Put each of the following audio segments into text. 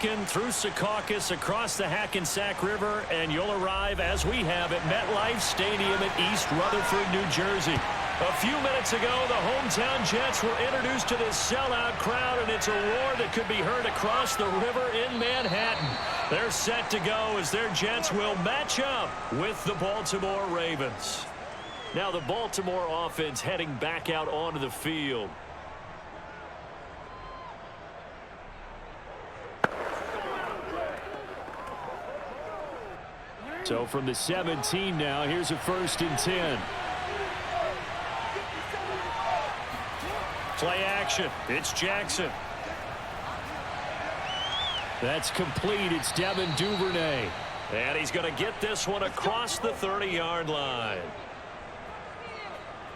Lincoln through Secaucus across the Hackensack River, and you'll arrive, as we have, at MetLife Stadium at East Rutherford, New Jersey. A few minutes ago, the hometown Jets were introduced to this sellout crowd, and it's a roar that could be heard across the river in Manhattan. They're set to go as their Jets will match up with the Baltimore Ravens. Now the Baltimore offense heading back out onto the field. So from the 17 now, here's a 1st and 10. Play action. It's Jackson. That's complete. It's Devin Duvernay. And he's going to get this one across the 30-yard line.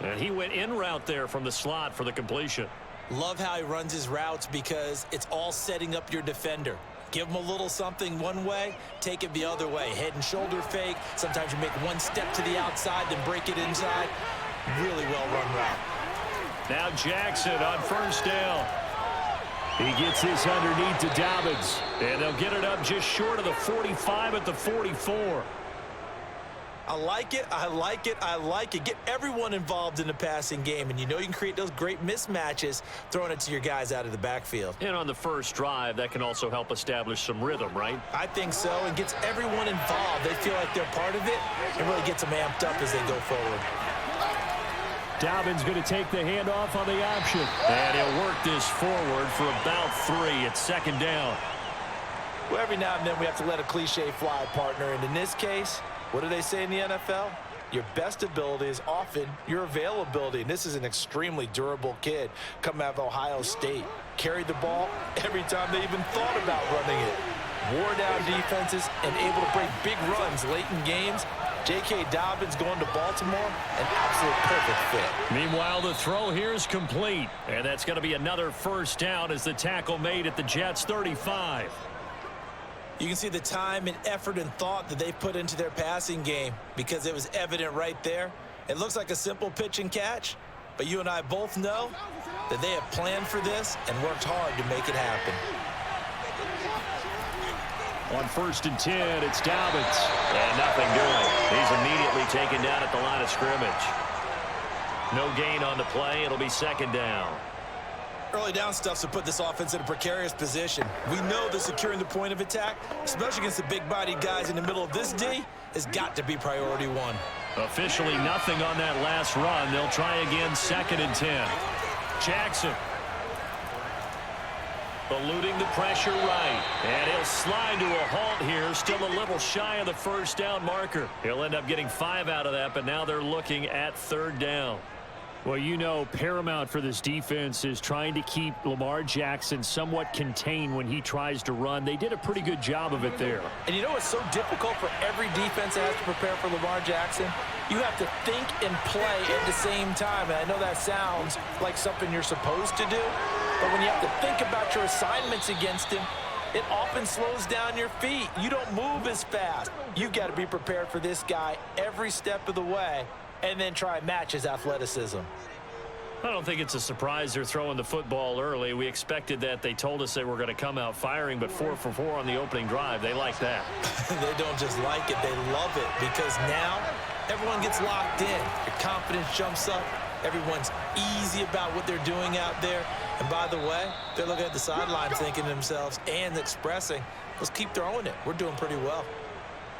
And he went in route there from the slot for the completion. Love how he runs his routes because it's all setting up your defender. Give him a little something one way, take it the other way. Head and shoulder fake. Sometimes you make one step to the outside, then break it inside. Really well-run route. Now Jackson on 1st down. He gets this underneath to Dobbins. And they'll get it up just short of the 45 at the 44. I like it, I like it, I like it. Get everyone involved in the passing game, and you know you can create those great mismatches throwing it to your guys out of the backfield. And on the first drive, that can also help establish some rhythm, right? I think so, and gets everyone involved. They feel like they're part of it, and really gets them amped up as they go forward. Dobbins going to take the handoff on the option. And he'll work this forward for about 3. It's 2nd down. Well, every now and then we have to let a cliche fly, partner. And in this case, what do they say in the NFL? Your best ability is often your availability. And this is an extremely durable kid coming out of Ohio State. Carried the ball every time they even thought about running it. Wore down defenses and able to break big runs late in games. J.K. Dobbins going to Baltimore, an absolute perfect fit. Meanwhile, the throw here is complete. And that's going to be another 1st down as the tackle made at the Jets' 35. You can see the time and effort and thought that they put into their passing game because it was evident right there. It looks like a simple pitch and catch, but you and I both know that they have planned for this and worked hard to make it happen. On 1st and 10, it's Dobbins. And nothing doing. He's immediately taken down at the line of scrimmage. No gain on the play. It'll be 2nd down. Early down stuff to put this offense in a precarious position. We know that securing the point of attack, especially against the big-bodied guys in the middle of this D, has got to be priority 1. Officially nothing on that last run. They'll try again, 2nd and 10. Jackson. Eluding the pressure right. And he'll slide to a halt here. Still a little shy of the 1st down marker. He'll end up getting 5 out of that, but now they're looking at 3rd down. Well, you know, paramount for this defense is trying to keep Lamar Jackson somewhat contained when he tries to run. They did a pretty good job of it there. And you know what's so difficult for every defense that has to prepare for Lamar Jackson? You have to think and play at the same time. And I know that sounds like something you're supposed to do. But when you have to think about your assignments against him, it often slows down your feet. You don't move as fast. You've got to be prepared for this guy every step of the way and then try and match his athleticism. I don't think it's a surprise they're throwing the football early. We expected that. They told us they were going to come out firing, but 4 for 4 on the opening drive. They like that. They don't just like it, they love it, because now everyone gets locked in. Your confidence jumps up. Everyone's easy about what they're doing out there. And by the way, they're looking at the sideline thinking to themselves and expressing, let's keep throwing it. We're doing pretty well.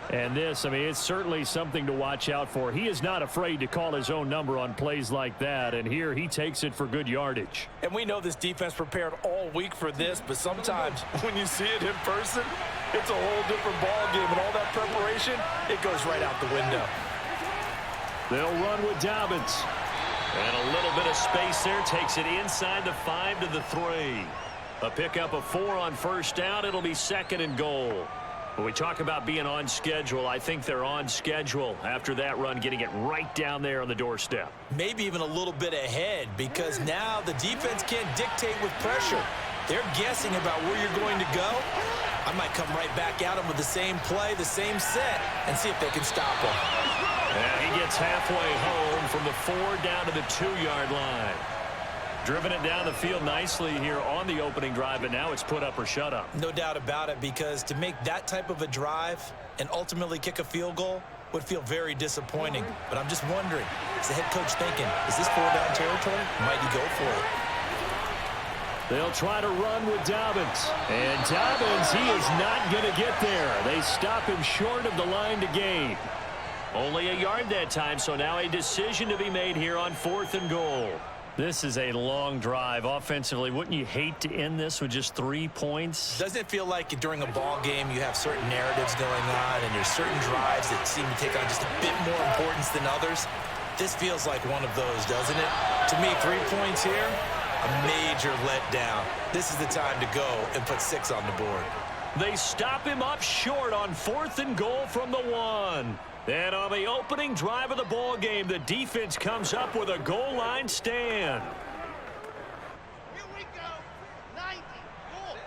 And this, I mean, it's certainly something to watch out for. He is not afraid to call his own number on plays like that, and here he takes it for good yardage. And we know this defense prepared all week for this, but sometimes when you see it in person, it's a whole different ball game, and all that preparation, it goes right out the window. They'll run with Dobbins. And a little bit of space there, takes it inside the 5 to the 3. A pickup of 4 on 1st down. It'll be 2nd and goal. When we talk about being on schedule, I think they're on schedule after that run, getting it right down there on the doorstep. Maybe even a little bit ahead, because now the defense can't dictate with pressure. They're guessing about where you're going to go. I might come right back at them with the same play, the same set, and see if they can stop them. And he gets halfway home from the 4 down to the 2-yard line. Driven it down the field nicely here on the opening drive, but now it's put up or shut up. No doubt about it, because to make that type of a drive and ultimately kick a field goal would feel very disappointing. But I'm just wondering, is the head coach thinking, is this 4-down territory? Might he go for it? They'll try to run with Dobbins. And Dobbins, he is not going to get there. They stop him short of the line to gain. Only a yard that time, so now a decision to be made here on 4th and goal. This is a long drive offensively. Wouldn't you hate to end this with just 3 points? Doesn't it feel like during a ball game you have certain narratives going on and there's certain drives that seem to take on just a bit more importance than others? This feels like one of those, doesn't it? To me, 3 points here, a major letdown. This is the time to go and put 6 on the board. They stop him up short on 4th and goal from the 1. And on the opening drive of the ball game, the defense comes up with a goal line stand. Here we go. 90. Goal.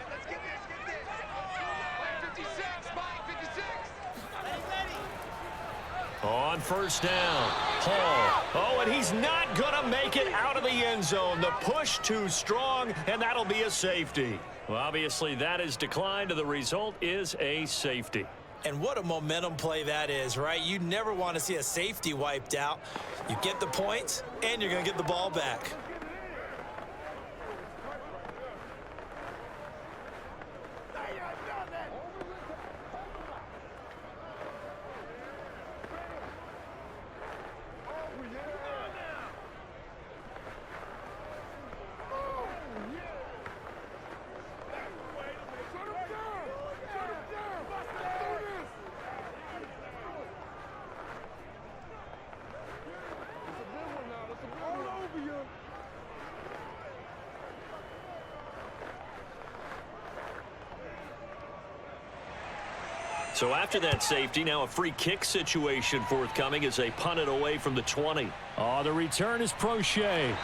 Let's get this. 56. Mike, 56. Ready. On 1st down, Hall. Oh, and he's not going to make it out of the end zone. The push too strong, and that'll be a safety. Well, obviously, that is declined, and the result is a safety. And what a momentum play that is, right? You never want to see a safety wiped out. You get the points, and you're going to get the ball back. So after that safety, now a free kick situation forthcoming as they punt it away from the 20. Oh, the return is Prochet.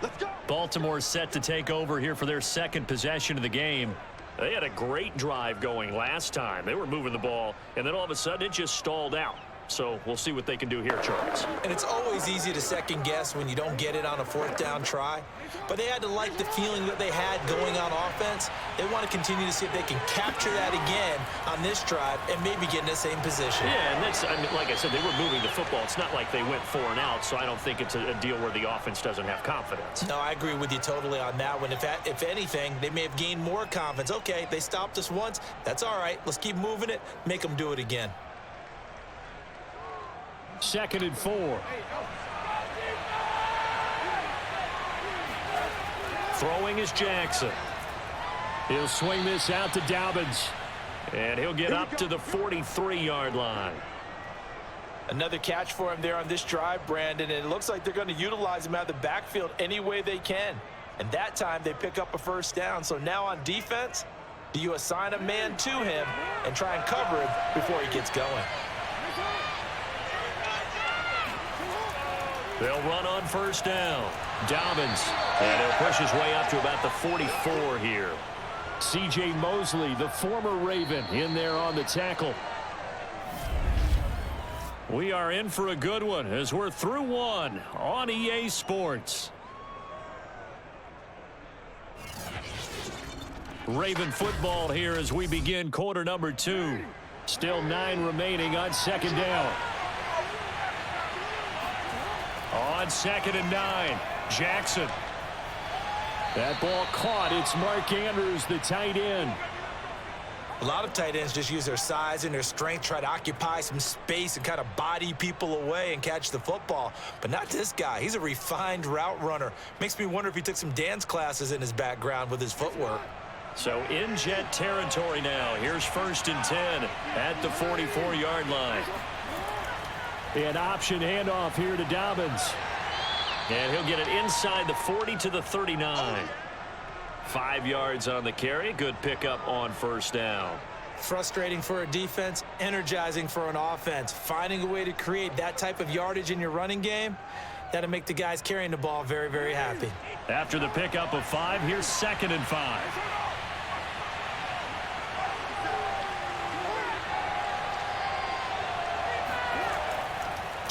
Let's go. Baltimore set to take over here for their 2nd possession of the game. They had a great drive going last time. They were moving the ball, and then all of a sudden it just stalled out. So we'll see what they can do here, Charles. And it's always easy to second guess when you don't get it on a 4th down try. But they had to like the feeling that they had going on offense. They want to continue to see if they can capture that again on this drive and maybe get in the same position. Yeah, and that's, I mean, like I said, they were moving the football. It's not like they went 4 and out, so I don't think it's a deal where the offense doesn't have confidence. No, I agree with you totally on that one. If anything, they may have gained more confidence. Okay, they stopped us once. That's all right. Let's keep moving it. Make them do it again. 2nd and 4. Throwing is Jackson. He'll swing this out to Dobbins. And he'll get up to the 43-yard line. Another catch for him there on this drive, Brandon, and it looks like they're going to utilize him out of the backfield any way they can. And that time they pick up a 1st down. So now on defense, do you assign a man to him and try and cover him before he gets going? They'll run on 1st down. Dobbins. And he'll push his way up to about the 44 here. C.J. Mosley, the former Raven, in there on the tackle. We are in for a good one as we're through 1 on EA Sports. Raven football here as we begin quarter number 2. Still 9 remaining on 2nd down. On 2nd and 9, Jackson. That ball caught. It's Mark Andrews, the tight end. A lot of tight ends just use their size and their strength, try to occupy some space and kind of body people away and catch the football. But not this guy. He's a refined route runner. Makes me wonder if he took some dance classes in his background with his footwork. So in jet territory now. Here's 1st and 10 at the 44-yard line. An option handoff here to Dobbins. And he'll get it inside the 40 to the 39. 5 yards on the carry. Good pickup on 1st down. Frustrating for a defense, energizing for an offense. Finding a way to create that type of yardage in your running game, that'll make the guys carrying the ball very, very happy. After the pickup of 5, here's 2nd and 5.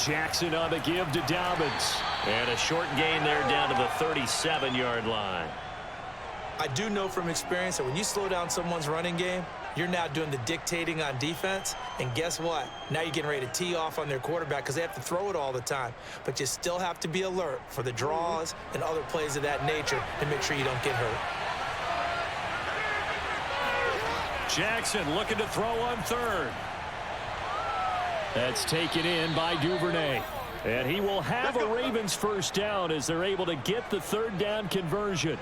Jackson on the give to Dobbins. And a short gain there down to the 37-yard line. I do know from experience that when you slow down someone's running game, you're now doing the dictating on defense. And guess what? Now you're getting ready to tee off on their quarterback because they have to throw it all the time. But you still have to be alert for the draws and other plays of that nature to make sure you don't get hurt. Jackson looking to throw on third. That's taken in by Duvernay. And he will have a Ravens first down as they're able to get the third down conversion.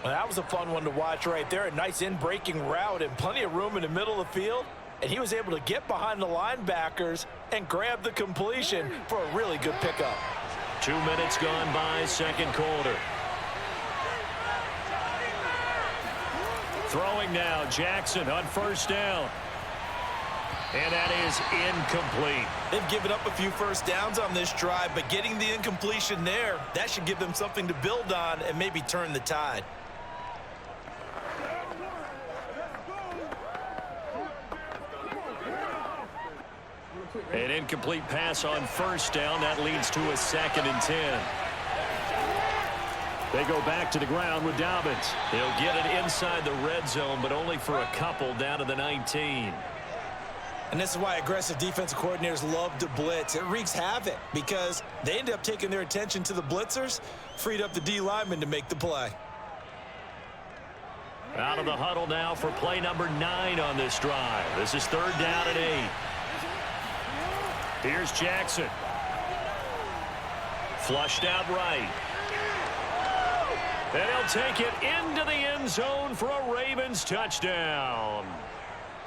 Well, that was a fun one to watch right there. A nice in-breaking route and plenty of room in the middle of the field. And he was able to get behind the linebackers and grab the completion for a really good pickup. 2 minutes gone by, second quarter. Throwing now, Jackson on first down. And that is incomplete. They've given up a few first downs on this drive, but getting the incompletion there, that should give them something to build on and maybe turn the tide. An incomplete pass on first down. That leads to a 2nd and 10. They go back to the ground with Dobbins. He'll get it inside the red zone, but only for a couple down to the 19. And this is why aggressive defensive coordinators love to blitz. It wreaks havoc because they end up taking their attention to the blitzers, freed up the D lineman to make the play. Out of the huddle now for play number 9 on this drive. This is 3rd down and 8. Here's Jackson. Flushed out right. And he'll take it into the end zone for a Ravens touchdown.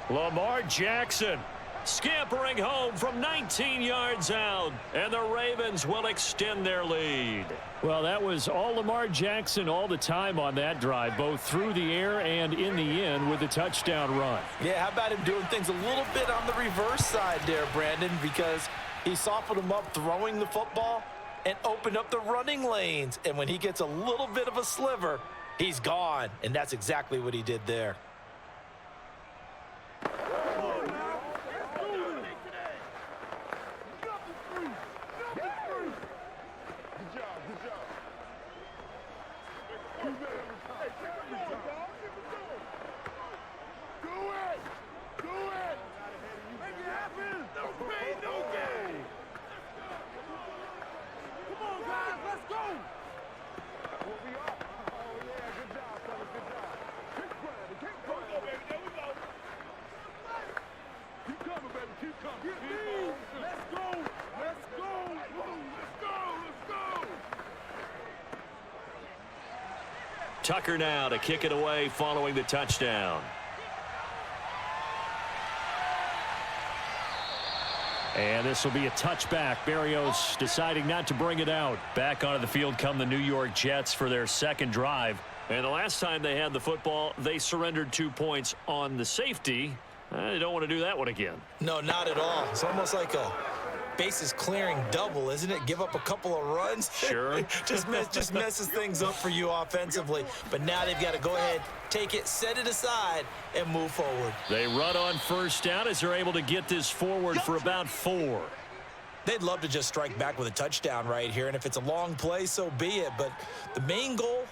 Lamar Jackson scampering home from 19 yards out, and the Ravens will extend their lead. Well, that was all Lamar Jackson all the time on that drive, both through the air and in the end with a touchdown run. Yeah, how about him doing things a little bit on the reverse side there, Brandon, because he softened him up throwing the football and opened up the running lanes. And when he gets a little bit of a sliver, he's gone. And that's exactly what he did there. Tucker now to kick it away following the touchdown. And this will be a touchback. Berrios deciding not to bring it out. Back onto the field come the New York Jets for their second drive. And the last time they had the football, they surrendered 2 points on the safety. They don't want to do that one again. No, not at all. It's almost like a bases clearing double, isn't it? Give up a couple of runs. Sure. just messes things up for you offensively. But now they've got to go ahead, take it, set it aside, and move forward. They run on first down as they're able to get this forward for about 4. They'd love to just strike back with a touchdown right here, and if it's a long play, so be it. But the main goal,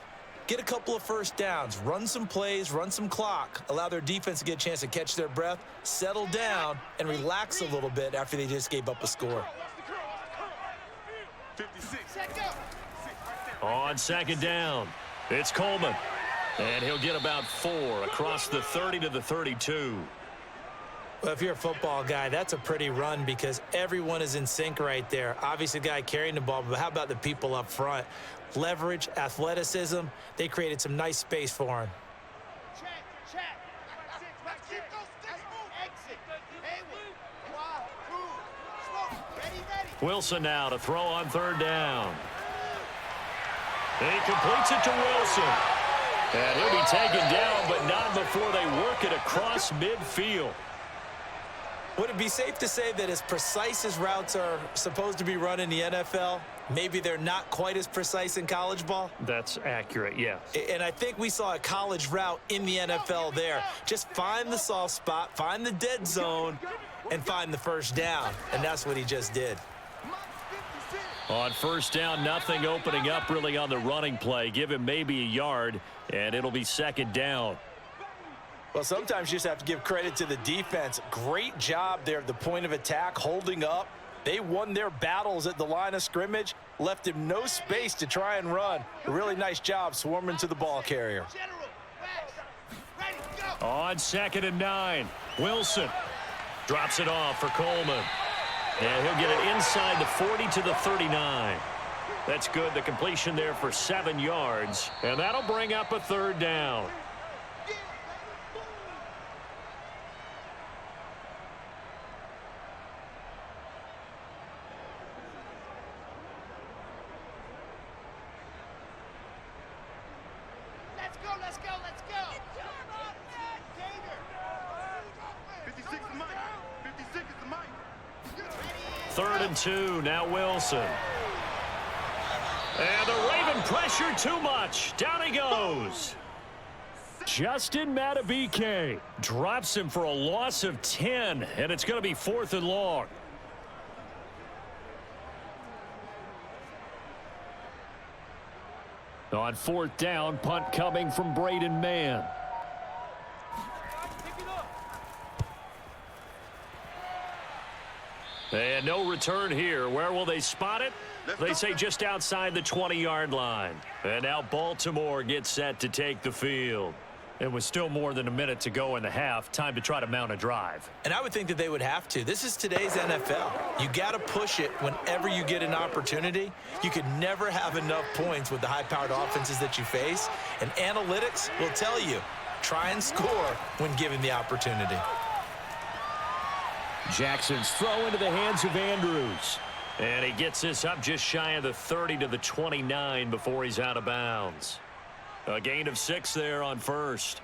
get a couple of first downs, run some plays, run some clock, allow their defense to get a chance to catch their breath, settle down, and relax a little bit after they just gave up a score. On second down, it's Coleman. And he'll get about 4 across the 30 to the 32. Well, if you're a football guy, that's a pretty run because everyone is in sync right there. Obviously, the guy carrying the ball, but how about the people up front? Leverage, athleticism, they created some nice space for him. Wilson now to throw on third down. And he completes it to Wilson. And he'll be taken down, but not before they work it across midfield. Would it be safe to say that as precise as routes are supposed to be run in the NFL, maybe they're not quite as precise in college ball? That's accurate, yes. And I think we saw a college route in the NFL there. Just find the soft spot, find the dead zone, and find the first down. And that's what he just did. On first down, nothing opening up really on the running play. Give him maybe a yard, and it'll be second down. Well, sometimes you just have to give credit to the defense. Great job there at the point of attack, holding up. They won their battles at the line of scrimmage, left him no space to try and run. A really nice job swarming to the ball carrier. On 2nd and 9, Wilson drops it off for Coleman. And he'll get it inside the 40 to the 39. That's good. The completion there for 7 yards. And that'll bring up a third down. Let's go, let's go, let's go. 56 is Mike. 56 is the Mike. 3rd and 2, now Wilson. And the Raven pressure too much. Down he goes. Justin Madubuike drops him for a loss of 10, and it's going to be 4th and long. On 4th down, punt coming from Braden Mann. And no return here. Where will they spot it? They say just outside the 20-yard line. And now Baltimore gets set to take the field. It was still more than a minute to go in the half. Time to try to mount a drive. And I would think that they would have to. This is today's NFL. You got to push it whenever you get an opportunity. You could never have enough points with the high-powered offenses that you face. And analytics will tell you, try and score when given the opportunity. Jackson's throw into the hands of Andrews. And he gets this up just shy of the 30 to the 29 before he's out of bounds. A gain of 6 there on first.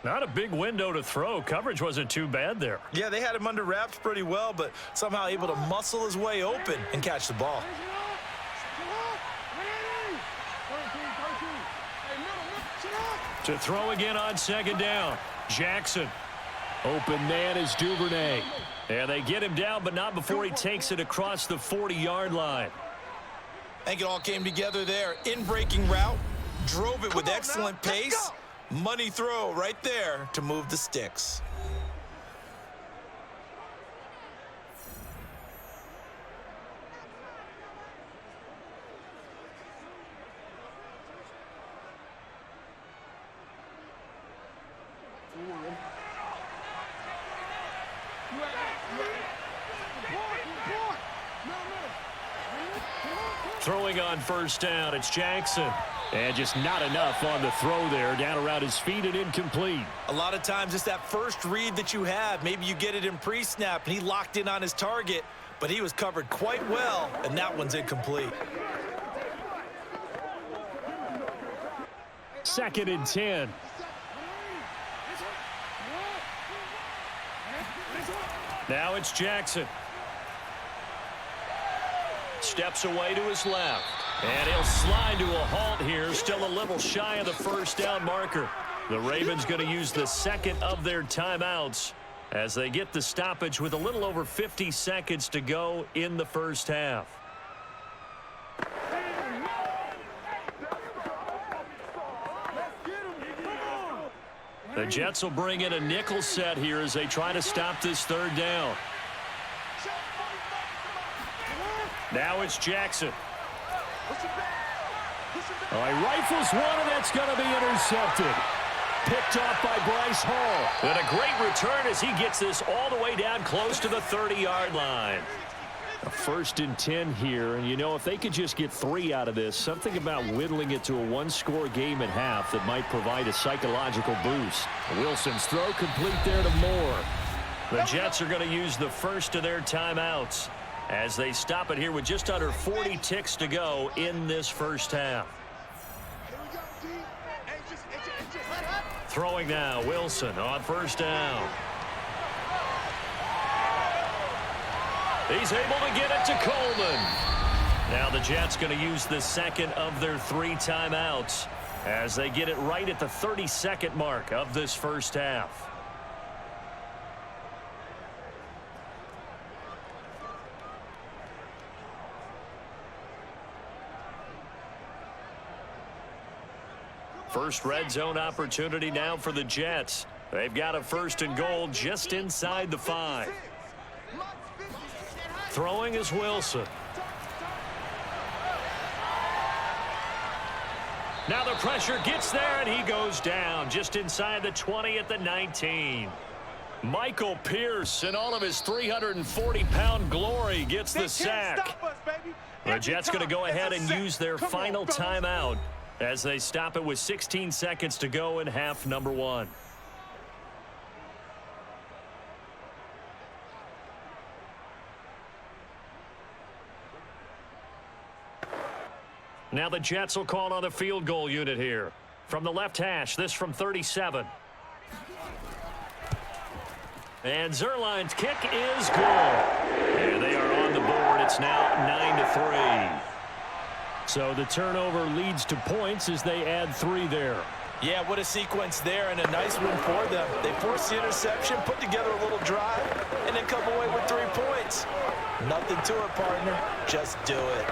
Not a big window to throw. Coverage wasn't too bad there. Yeah, they had him under wraps pretty well, but somehow able to muscle his way open and catch the ball. To throw again on 2nd down. Jackson. Open man is Duvernay. And they get him down, but not before he takes it across the 40-yard line. I think it all came together there. In-breaking route. Drove it with excellent pace. Money throw right there to move the sticks. Throwing on first down, it's Jackson. And just not enough on the throw there. Down around his feet and incomplete. A lot of times it's that first read that you have. Maybe you get it in pre-snap, and he locked in on his target, but he was covered quite well, and that one's incomplete. 2nd and 10. Now it's Jackson. Steps away to his left. And he'll slide to a halt here. Still a little shy of the first down marker. The Ravens going to use the 2nd of their timeouts as they get the stoppage with a little over 50 seconds to go in the first half. The Jets will bring in a nickel set here as they try to stop this 3rd down. Now it's Jackson. Oh, he rifles one, and that's going to be intercepted. Picked off by Bryce Hall. And a great return as he gets this all the way down close to the 30-yard line. A 1st and 10 here, and you know, if they could just get 3 out of this, something about whittling it to a 1-score game at half that might provide a psychological boost. Wilson's throw complete there to Moore. The Jets are going to use the first of their timeouts as they stop it here with just under 40 ticks to go in this first half. Throwing now, Wilson on first down. He's able to get it to Coleman. Now the Jets going to use the 2nd of their 3 timeouts as they get it right at the 32nd mark of this first half. First red zone opportunity now for the Jets. They've got a 1st and goal just inside the 5. Throwing is Wilson. Now the pressure gets there, and he goes down just inside the 20 at the 19. Michael Pierce, in all of his 340-pound glory, gets the sack. The Jets going to go ahead and use their final timeout as they stop it with 16 seconds to go in half number 1. Now the Jets will call on the field goal unit here. From the left hash, this from 37. And Zerline's kick is good. And they are on the board. It's now 9-3. So the turnover leads to points as they add 3 there. Yeah, what a sequence there, and a nice win for them. They forced the interception, put together a little drive, and then come away with 3 points. Nothing to it, partner. Just do it.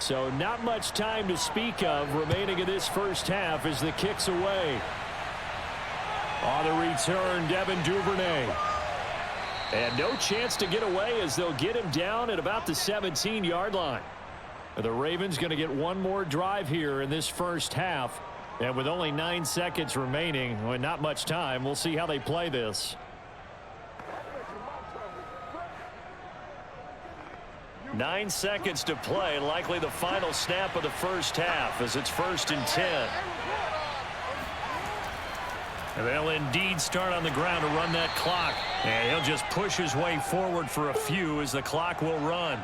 So not much time to speak of remaining in this first half as the kick's away. On the return, Devin Duvernay. And no chance to get away as they'll get him down at about the 17-yard line. The Ravens going to get one more drive here in this first half. And with only 9 seconds remaining, well, not much time, we'll see how they play this. 9 seconds to play, likely the final snap of the first half as it's 1st and 10. And they'll indeed start on the ground to run that clock. And he'll just push his way forward for a few as the clock will run.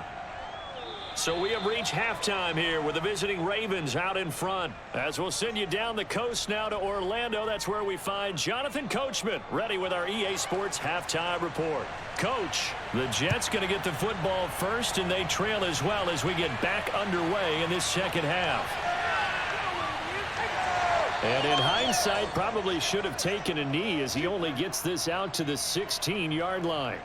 So we have reached halftime here with the visiting Ravens out in front. As we'll send you down the coast now to Orlando, that's where we find Jonathan Coachman ready with our EA Sports halftime report. Coach, the Jets going to get the football first, and they trail as well as we get back underway in this second half. And in hindsight, probably should have taken a knee as he only gets this out to the 16-yard line.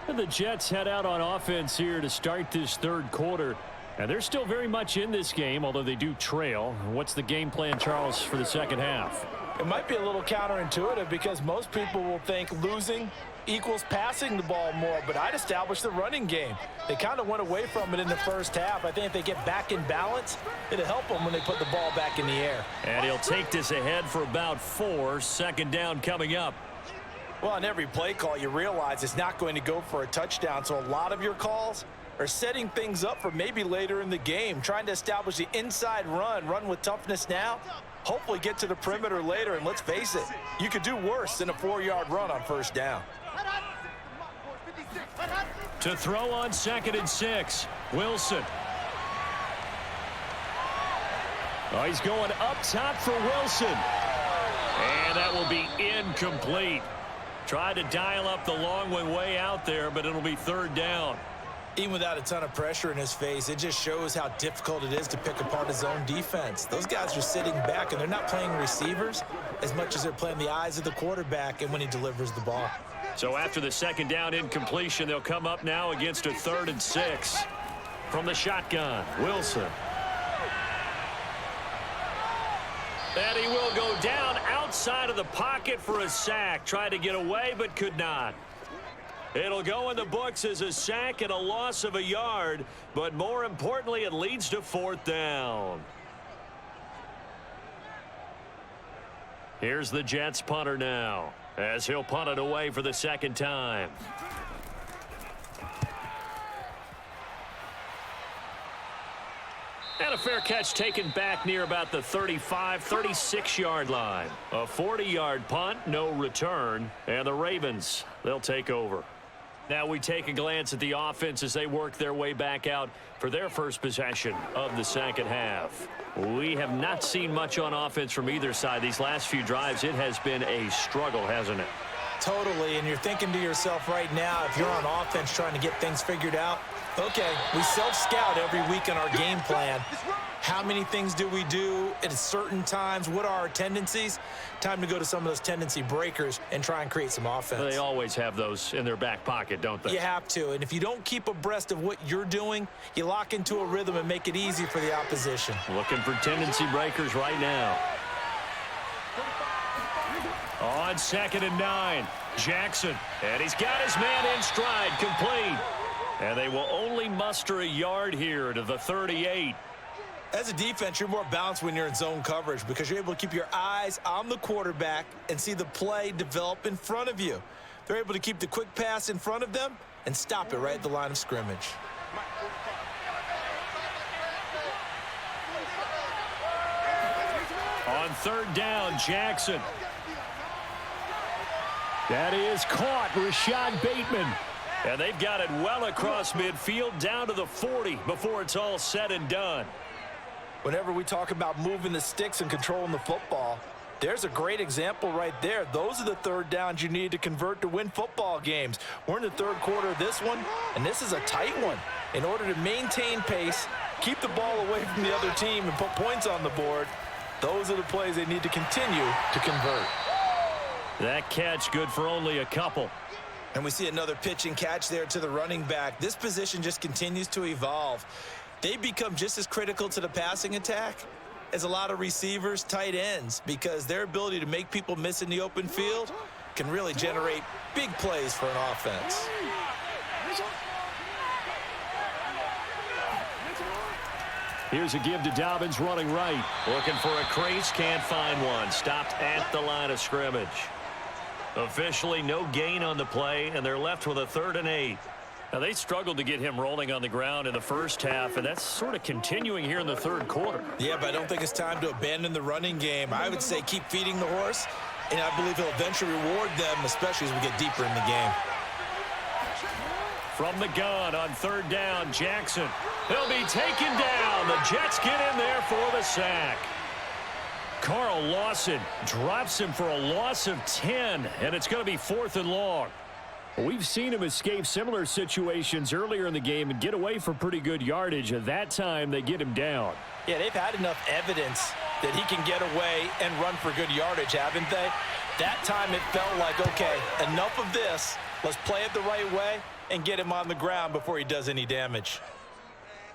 And the Jets head out on offense here to start this third quarter. And they're still very much in this game, although they do trail. What's the game plan, Charles, for the second half? It might be a little counterintuitive because most people will think losing equals passing the ball more, but I'd establish the running game. They kind of went away from it in the first half. I think if they get back in balance, it'll help them when they put the ball back in the air. And he'll take this ahead for about 4. Second down coming up. Well, on every play call, you realize it's not going to go for a touchdown, so a lot of your calls are setting things up for maybe later in the game, trying to establish the inside run with toughness now, hopefully get to the perimeter later, and let's face it, you could do worse than a 4-yard run on first down. To throw on 2nd and 6, Wilson. Oh, he's going up top for Wilson. And that will be incomplete. Tried to dial up the long one way out there, but it'll be 3rd down. Even without a ton of pressure in his face, it just shows how difficult it is to pick apart his own defense. Those guys are sitting back, and they're not playing receivers as much as they're playing the eyes of the quarterback and when he delivers the ball. So after the 2nd down incompletion, they'll come up now against a 3rd and 6. From the shotgun, Wilson. And he will go down outside of the pocket for a sack. Tried to get away, but could not. It'll go in the books as a sack and a loss of a yard, but more importantly, it leads to 4th down. Here's the Jets punter now, as he'll punt it away for the 2nd time. And a fair catch taken back near about the 35, 36-yard line. A 40-yard punt, no return, and the Ravens, they'll take over. Now we take a glance at the offense as they work their way back out for their first possession of the second half. We have not seen much on offense from either side. These last few drives, it has been a struggle, hasn't it? Totally, and you're thinking to yourself right now, if you're on offense trying to get things figured out, okay, we self-scout every week in our game plan. How many things do we do at certain times? What are our tendencies? Time to go to some of those tendency breakers and try and create some offense. They always have those in their back pocket, don't they? You have to, and if you don't keep abreast of what you're doing, you lock into a rhythm and make it easy for the opposition. Looking for tendency breakers right now. On 2nd and 9, Jackson, and he's got his man in stride, complete. And they will only muster a yard here to the 38. As a defense, you're more balanced when you're in zone coverage because you're able to keep your eyes on the quarterback and see the play develop in front of you. They're able to keep the quick pass in front of them and stop it right at the line of scrimmage. On 3rd down, Jackson. That is caught, Rashad Bateman. And they've got it well across midfield down to the 40 before it's all said and done. Whenever we talk about moving the sticks and controlling the football, there's a great example right there. Those are the 3rd downs you need to convert to win football games. We're in the 3rd quarter of this one, and this is a tight one. In order to maintain pace, keep the ball away from the other team, and put points on the board, those are the plays they need to continue to convert. That catch good for only a couple. And we see another pitch and catch there to the running back. This position just continues to evolve. They become just as critical to the passing attack as a lot of receivers, tight ends, because their ability to make people miss in the open field can really generate big plays for an offense. Here's a give to Dobbins running right. Looking for a crease, can't find one. Stopped at the line of scrimmage. Officially no gain on the play, and they're left with a 3rd and 8. Now, they struggled to get him rolling on the ground in the first half, and that's sort of continuing here in the 3rd quarter. Yeah, but I don't think it's time to abandon the running game. I would say keep feeding the horse, and I believe he'll eventually reward them, especially as we get deeper in the game. From the gun on 3rd down, Jackson. He'll be taken down. The Jets get in there for the sack. Carl Lawson drops him for a loss of 10, and it's going to be 4th and long. We've seen him escape similar situations earlier in the game and get away for pretty good yardage. At that time, they get him down. Yeah, they've had enough evidence that he can get away and run for good yardage, haven't they? That time it felt like, okay, enough of this. Let's play it the right way and get him on the ground before he does any damage.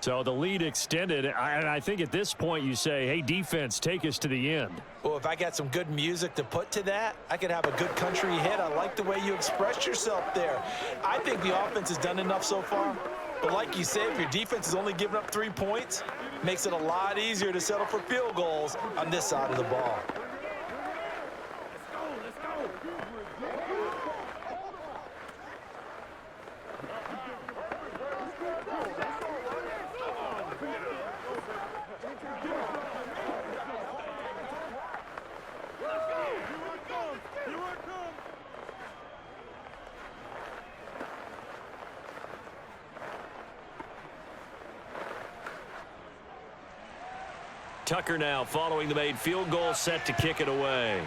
So the lead extended, and I think at this point you say, hey, defense, take us to the end. Well, if I got some good music to put to that, I could have a good country hit. I like the way you expressed yourself there. I think the offense has done enough so far. But like you said, if your defense is only giving up 3 points, it makes it a lot easier to settle for field goals on this side of the ball. Tucker now following the made field goal, set to kick it away.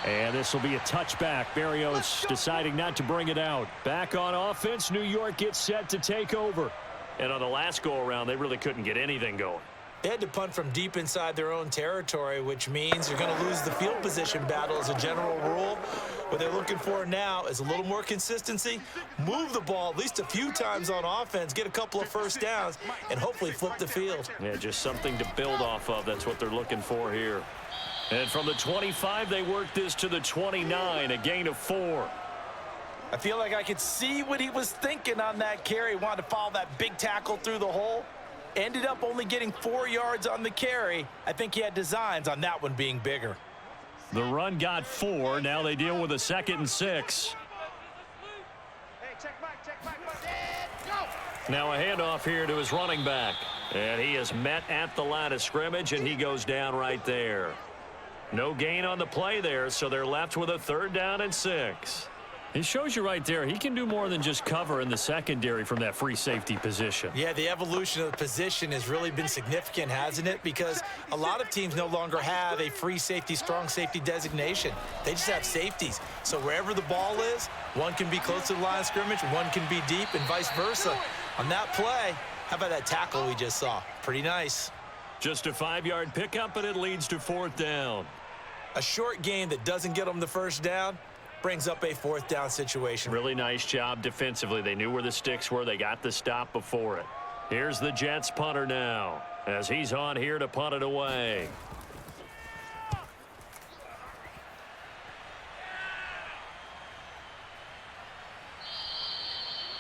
And this will be a touchback. Berrios deciding not to bring it out. Back on offense, New York gets set to take over. And on the last go-around, they really couldn't get anything going. They had to punt from deep inside their own territory, which means you're going to lose the field position battle as a general rule. What they're looking for now is a little more consistency, move the ball at least a few times on offense, get a couple of first downs, and hopefully flip the field. Yeah, just something to build off of. That's what they're looking for here. And from the 25, they work this to the 29, a gain of 4. I feel like I could see what he was thinking on that carry. He wanted to follow that big tackle through the hole. Ended up only getting 4 yards on the carry. I think he had designs on that one being bigger. The run got 4. Now they deal with a 2nd and 6. Now a handoff here to his running back. And he is met at the line of scrimmage, and he goes down right there. No gain on the play there, so they're left with a 3rd down and 6. It shows you right there, he can do more than just cover in the secondary from that free safety position. Yeah, the evolution of the position has really been significant, hasn't it? Because a lot of teams no longer have a free safety, strong safety designation. They just have safeties. So wherever the ball is, one can be close to the line of scrimmage, one can be deep, and vice versa. On that play, how about that tackle we just saw? Pretty nice. Just a 5-yard pickup, and it leads to 4th down. A short game that doesn't get them the first down brings up a 4th down situation. Really nice job defensively. They knew where the sticks were. They got the stop before it. Here's the Jets punter now as he's on here to punt it away.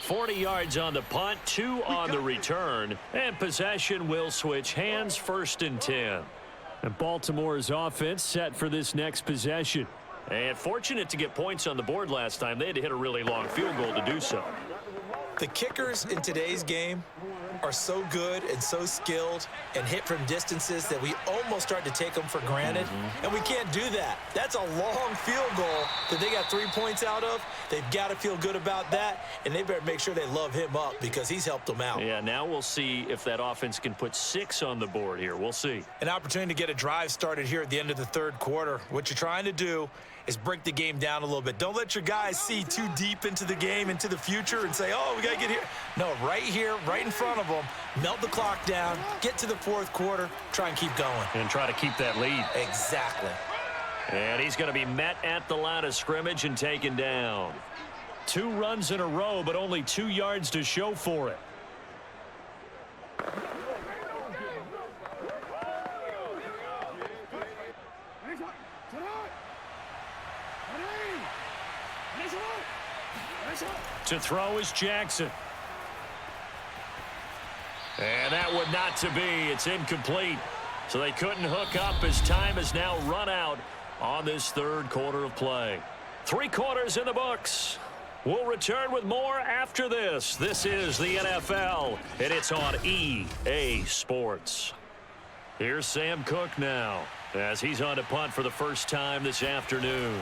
$40 yards on the punt, 2 on the return, and possession will switch hands, 1st and 10. And Baltimore's offense set for this next possession. And fortunate to get points on the board last time. They had to hit a really long field goal to do so. The kickers in today's game are so good and so skilled and hit from distances that we almost start to take them for granted. And we can't do that. That's a long field goal that they got 3 points out of. They've got to feel good about that, and they better make sure they love him up because he's helped them out. Yeah, now we'll see if that offense can put 6 on the board here. We'll see. An opportunity to get a drive started here at the end of the 3rd quarter. What you're trying to do is break the game down a little bit. Don't let your guys see too deep into the game, into the future, and say, oh, we got to get here. No, right here, right in front of them, melt the clock down, get to the 4th quarter, try and keep going. And try to keep that lead. Exactly. And he's going to be met at the line of scrimmage and taken down. 2 runs in a row, but only 2 yards to show for it. To throw is Jackson. And that would not to be. It's incomplete. So they couldn't hook up as time has now run out on this 3rd quarter of play. 3 quarters in the books. We'll return with more after this. This is the NFL, and it's on EA Sports. Here's Sam Cook now as he's on to punt for the first time this afternoon.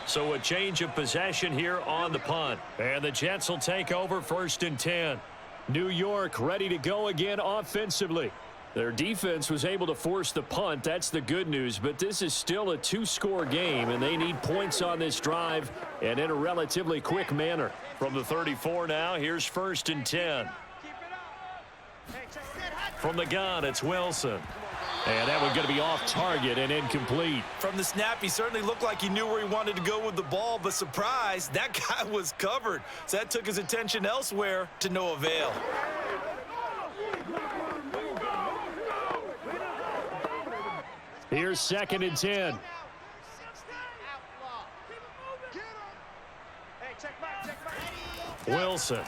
So a change of possession here on the punt. And the Jets will take over 1st and 10. New York ready to go again offensively. Their defense was able to force the punt. That's the good news. But this is still a 2-score game, and they need points on this drive and in a relatively quick manner. From the 34 now, here's 1st and 10. From the gun, it's Wilson. And that one's going to be off target and incomplete. From the snap, he certainly looked like he knew where he wanted to go with the ball, but surprise, that guy was covered. So that took his attention elsewhere to no avail. Here's 2nd and 10. Wilson.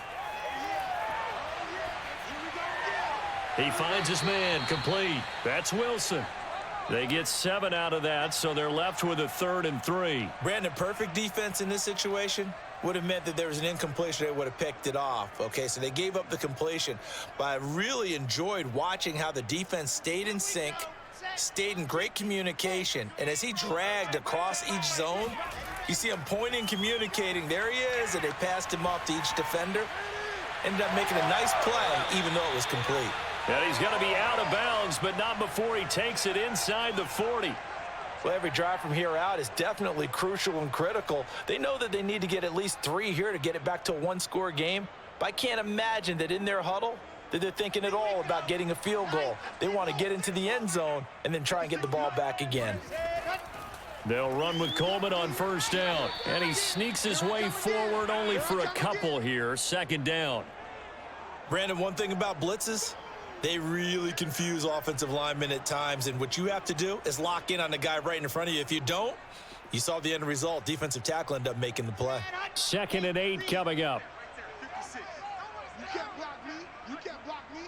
He finds his man, complete. That's Wilson. They get 7 out of that, so they're left with a 3rd and 3. Brandon, perfect defense in this situation would have meant that there was an incompletion. They would have picked it off. Okay, so they gave up the completion. But I really enjoyed watching how the defense stayed in sync, stayed in great communication. And as he dragged across each zone, you see him pointing, communicating. There he is, and they passed him off to each defender. Ended up making a nice play, even though it was complete. And he's going to be out of bounds, but not before he takes it inside the 40. Well, every drive from here out is definitely crucial and critical. They know that they need to get at least 3 here to get it back to a 1-score game. But I can't imagine that in their huddle that they're thinking at all about getting a field goal. They want to get into the end zone and then try and get the ball back again. They'll run with Coleman on 1st down. And he sneaks his way forward only for a couple here. 2nd down. Brandon, one thing about blitzes, they really confuse offensive linemen at times, and what you have to do is lock in on the guy right in front of you. If you don't, you saw the end result. Defensive tackle ended up making the play. 2nd and 8 coming up. 56. You can't block me. You can't block me.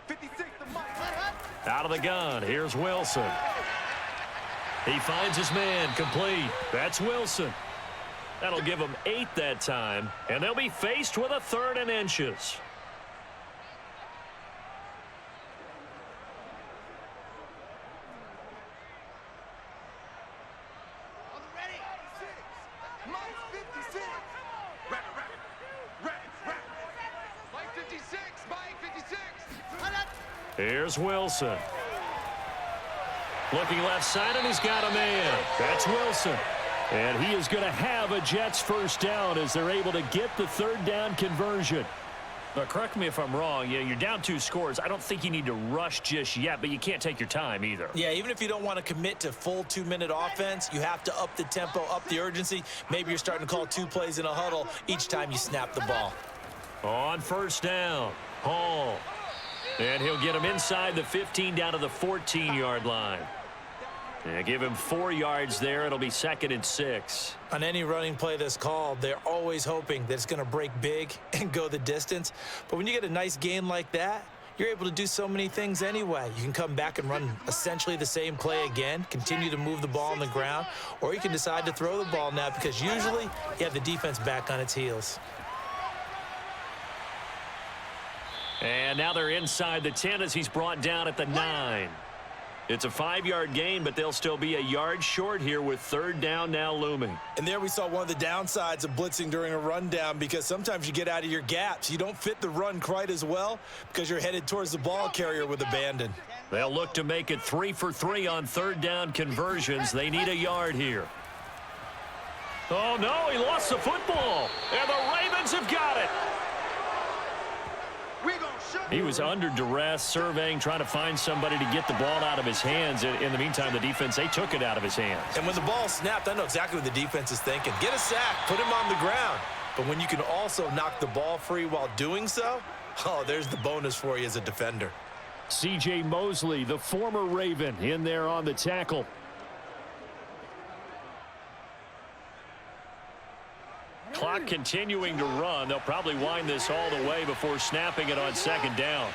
56 the mic. Out of the gun, here's Wilson. He finds his man, complete. That's Wilson. That'll give them 8 that time, and they'll be faced with a 3rd and inches. Here's Wilson. Looking left side, and he's got a man. That's Wilson. And he is going to have a Jets first down as they're able to get the 3rd down conversion. Now, correct me if I'm wrong. Yeah, you're down 2 scores. I don't think you need to rush just yet, but you can't take your time either. Yeah, even if you don't want to commit to full 2-minute offense, you have to up the tempo, up the urgency. Maybe you're starting to call 2 plays in a huddle each time you snap the ball. On first down, Hall. And he'll get him inside the 15 down to the 14-yard line. And give him 4 yards there. It'll be 2nd and 6. On any running play that's called, they're always hoping that it's going to break big and go the distance. But when you get a nice gain like that, you're able to do so many things anyway. You can come back and run essentially the same play again, continue to move the ball on the ground, or you can decide to throw the ball now because usually you have the defense back on its heels. And now they're inside the 10 as he's brought down at the 9. It's a 5-yard gain, but they'll still be a yard short here with 3rd down now looming. And there we saw one of the downsides of blitzing during a rundown because sometimes you get out of your gaps. You don't fit the run quite as well because you're headed towards the ball carrier with abandon. They'll look to make it 3 for 3 on 3rd down conversions. They need a yard here. Oh, no, he lost the football. And the Ravens have got it. He was under duress, surveying, trying to find somebody to get the ball out of his hands. In the meantime, the defense, they took it out of his hands. And when the ball snapped, I know exactly what the defense is thinking. Get a sack, put him on the ground. But when you can also knock the ball free while doing so, oh, there's the bonus for you as a defender. C.J. Mosley, the former Raven, in there on the tackle. Clock continuing to run. They'll probably wind this all the way before snapping it on 2nd down.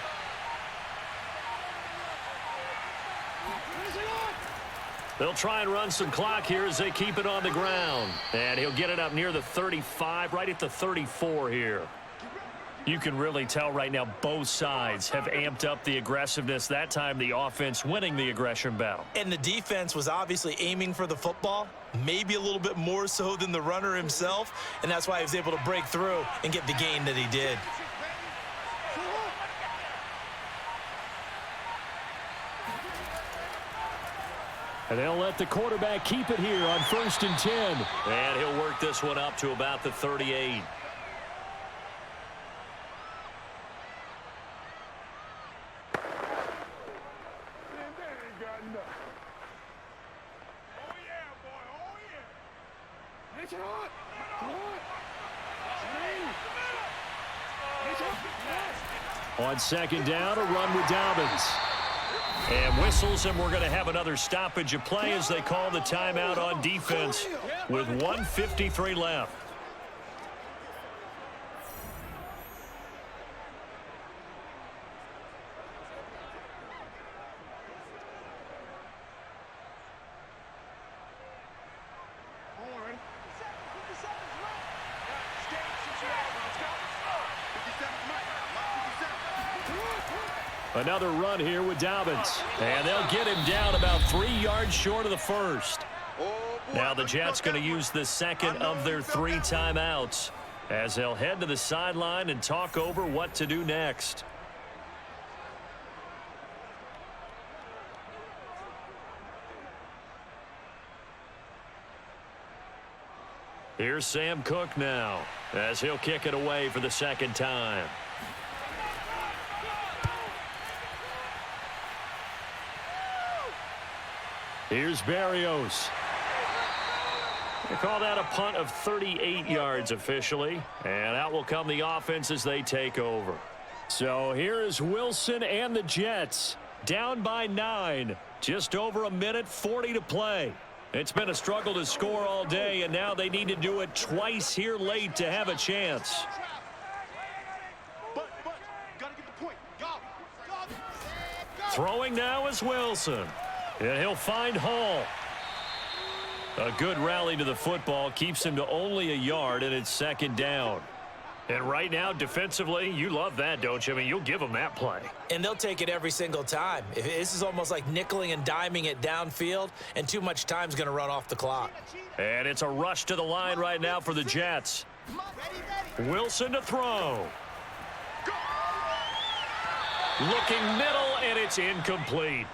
They'll try and run some clock here as they keep it on the ground. And he'll get it up near the 35, right at the 34 here. You can really tell right now both sides have amped up the aggressiveness. That time the offense winning the aggression battle. And the defense was obviously aiming for the football, maybe a little bit more so than the runner himself, and that's why he was able to break through and get the gain that he did. And they'll let the quarterback keep it here on 1st and 10. And he'll work this one up to about the 38. On 2nd down, a run with Dobbins. And whistles, and we're going to have another stoppage of play as they call the timeout on defense with 1:53 left. Another run here with Dobbins. And they'll get him down about 3 yards short of the 1st. Now the Jets going to use the 2nd of their 3 timeouts as they'll head to the sideline and talk over what to do next. Here's Sam Cook now as he'll kick it away for the 2nd time. Here's Berrios. They call that a punt of 38 yards officially. And out will come the offense as they take over. So here is Wilson and the Jets down by 9. Just over a minute 40 to play. It's been a struggle to score all day, and now they need to do it twice here late to have a chance. Throwing now is Wilson. And he'll find Hall. A good rally to the football keeps him to only a yard, and it's second down. And right now, defensively, you love that, don't you? I mean, you'll give them that play. And they'll take it every single time. This is almost like nickeling and diming it downfield, and too much time's going to run off the clock. And it's a rush to the line right now for the Jets. Wilson to throw. Looking middle, and it's incomplete.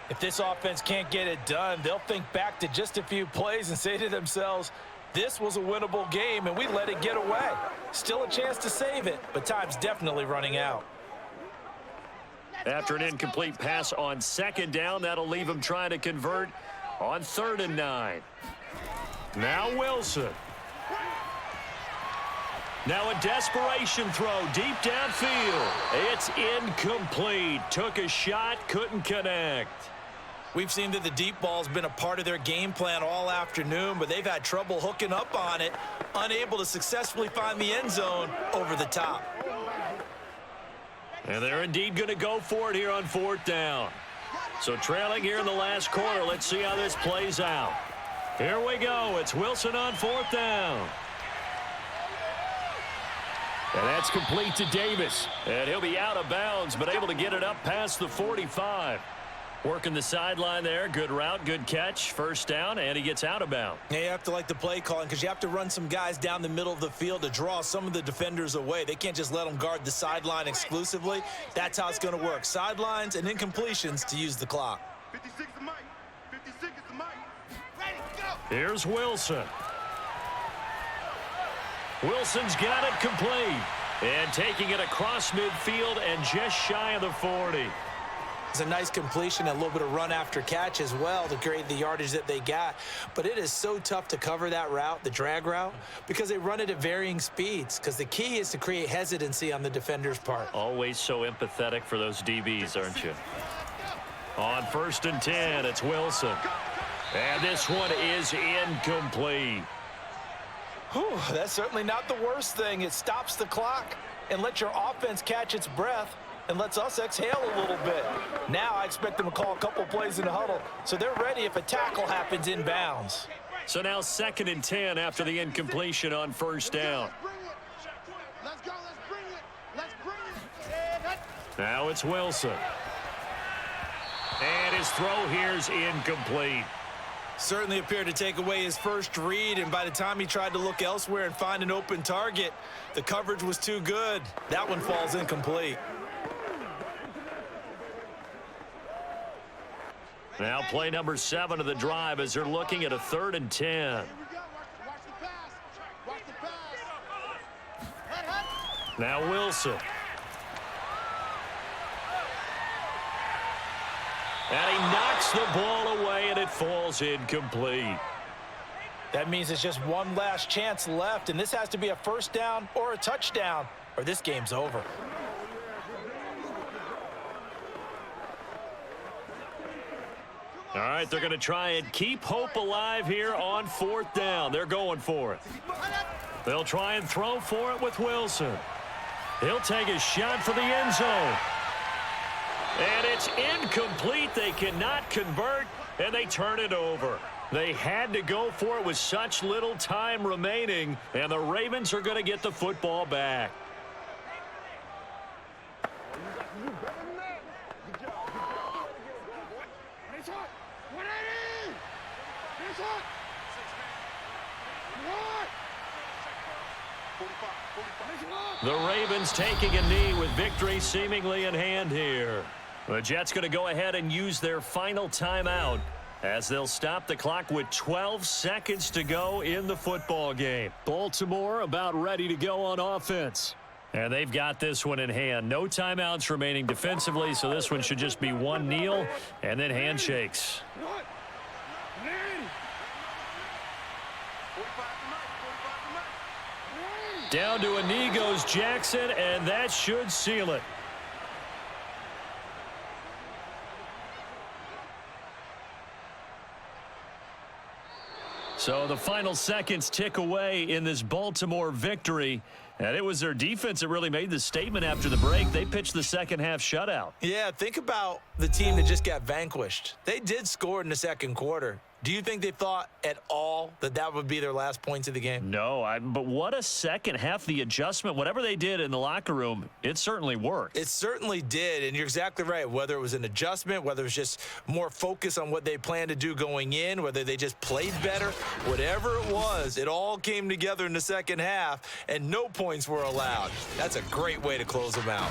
If this offense can't get it done, they'll think back to just a few plays and say to themselves, this was a winnable game, and we let it get away. Still a chance to save it, but time's definitely running out. After an incomplete pass on second down, that'll leave him trying to convert on 3rd and 9. Now Wilson. Now a desperation throw deep downfield. It's incomplete. Took a shot, couldn't connect. We've seen that the deep ball's been a part of their game plan all afternoon, but they've had trouble hooking up on it, unable to successfully find the end zone over the top. And they're indeed going to go for it here on 4th down. So trailing here in the last quarter, let's see how this plays out. Here we go. It's Wilson on 4th down. And that's complete to Davis. And he'll be out of bounds, but able to get it up past the 45. Working the sideline there. Good route, good catch. First down, and he gets out of bounds. Yeah, you have to like the play calling because you have to run some guys down the middle of the field to draw some of the defenders away. They can't just let them guard the sideline exclusively. That's how it's going to work. Sidelines and incompletions to use the clock. 56 the mic. 56 is the mic. Ready, go. Here's Wilson. Wilson's got it complete. And taking it across midfield and just shy of the 40. It's a nice completion, a little bit of run after catch as well to create the yardage that they got. But it is so tough to cover that route, the drag route, because they run it at varying speeds. Because the key is to create hesitancy on the defender's part. Always so empathetic for those DBs, aren't you? On 1st and 10, it's Wilson. And this one is incomplete. Whew, that's certainly not the worst thing. It stops the clock and lets your offense catch its breath and lets us exhale a little bit. Now I expect them to call a couple plays in the huddle, so they're ready if a tackle happens in bounds. So now 2nd and 10 after the incompletion on 1st down. Let's go, let's bring it. Let's bring it. Now it's Wilson. And his throw here's incomplete. Certainly appeared to take away his first read, and by the time he tried to look elsewhere and find an open target, the coverage was too good. That one falls incomplete. Now play number 7 of the drive as they're looking at a 3rd and 10. Here we go. Watch the pass. Watch the pass. Now Wilson. And he knocks the ball away, and it falls incomplete. That means it's just one last chance left, and this has to be a first down or a touchdown, or this game's over. All right, they're going to try and keep hope alive here on 4th down. They're going for it. They'll try and throw for it with Wilson. He'll take a shot for the end zone. And it's incomplete. They cannot convert, and they turn it over. They had to go for it with such little time remaining, and the Ravens are going to get the football back. The Ravens taking a knee with victory seemingly in hand here. The Jets going to go ahead and use their final timeout as they'll stop the clock with 12 seconds to go in the football game. Baltimore about ready to go on offense. And they've got this one in hand. No timeouts remaining defensively, so this one should just be one kneel and then handshakes. Down to a knee goes Jackson, and that should seal it. So the final seconds tick away in this Baltimore victory. And it was their defense that really made the statement after the break. They pitched the second half shutout. Yeah, think about the team that just got vanquished. They did score in the second quarter. Do you think they thought at all that that would be their last points of the game? No, but what a second half. The adjustment, whatever they did in the locker room, it certainly worked. It certainly did, and you're exactly right. Whether it was an adjustment, whether it was just more focus on what they planned to do going in, whether they just played better, whatever it was, it all came together in the second half, and no points were allowed. That's a great way to close them out.